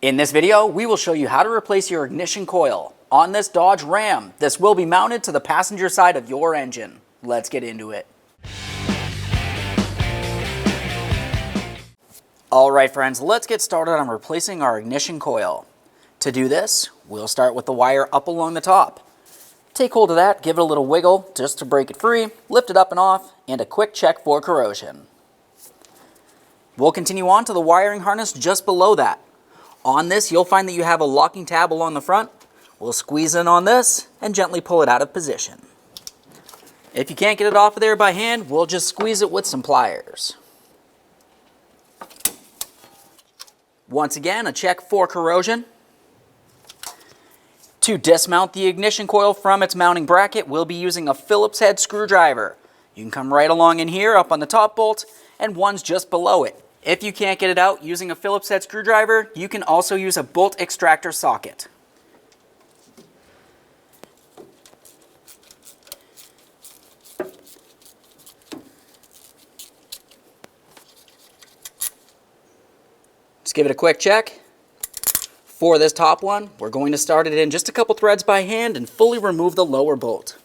In this video, we will show you how to replace your ignition coil on this Dodge Ram. This will be mounted to the passenger side of your engine. Let's get into it. Alright friends, let's get started on replacing our ignition coil. To do this, we'll start with the wire up along the top. Take hold of that, give it a little wiggle just to break it free, lift it up and off, and a quick check for corrosion. We'll continue on to the wiring harness just below that. On this, you'll find that you have a locking tab along the front. We'll squeeze in on this and gently pull it out of position. If you can't get it off of there by hand, we'll just squeeze it with some pliers. Once again, a check for corrosion. To dismount the ignition coil from its mounting bracket, we'll be using a Phillips head screwdriver. You can come right along in here up on the top bolt, and one's just below it. If you can't get it out using a Phillips head screwdriver, you can also use a bolt extractor socket. Just give it a quick check. For this top one, we're going to start it in just a couple threads by hand and fully remove the lower bolt.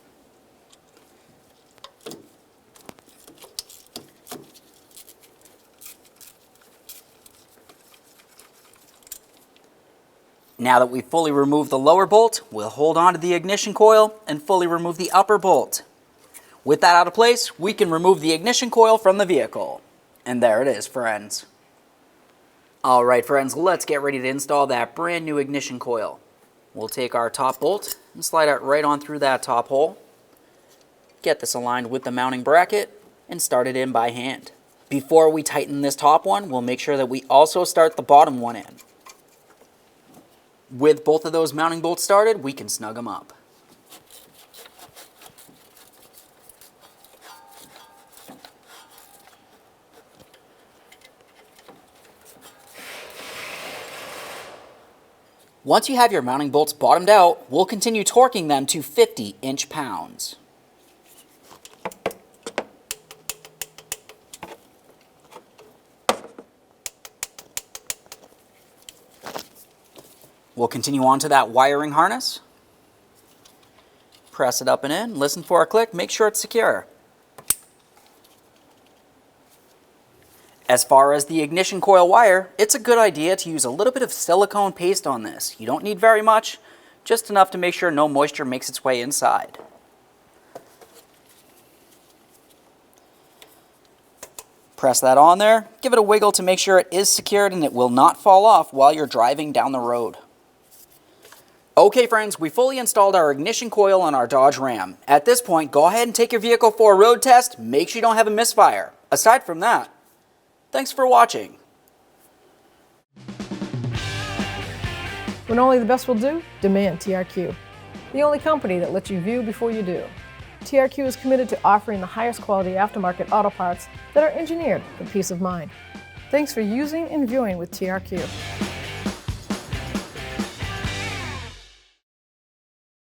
Now that we've fully removed the lower bolt, we'll hold on to the ignition coil and fully remove the upper bolt. With that out of place, we can remove the ignition coil from the vehicle. And there it is, friends. Alright friends, let's get ready to install that brand new ignition coil. We'll take our top bolt and slide it right on through that top hole. Get this aligned with the mounting bracket and start it in by hand. Before we tighten this top one, we'll make sure that we also start the bottom one in. With both of those mounting bolts started, we can snug them up. Once you have your mounting bolts bottomed out, we'll continue torquing them to 50 inch-pounds. We'll continue on to that wiring harness. Press it up and in, listen for a click, make sure it's secure. As far as the ignition coil wire, it's a good idea to use a little bit of silicone paste on this. You don't need very much, just enough to make sure no moisture makes its way inside. Press that on there, give it a wiggle to make sure it is secured and it will not fall off while you're driving down the road. Okay friends, we fully installed our ignition coil on our Dodge Ram. At this point, go ahead and take your vehicle for a road test, make sure you don't have a misfire. Aside from that, thanks for watching. When only the best will do, demand TRQ. The only company that lets you view before you do. TRQ is committed to offering the highest quality aftermarket auto parts that are engineered for peace of mind. Thanks for using and viewing with TRQ.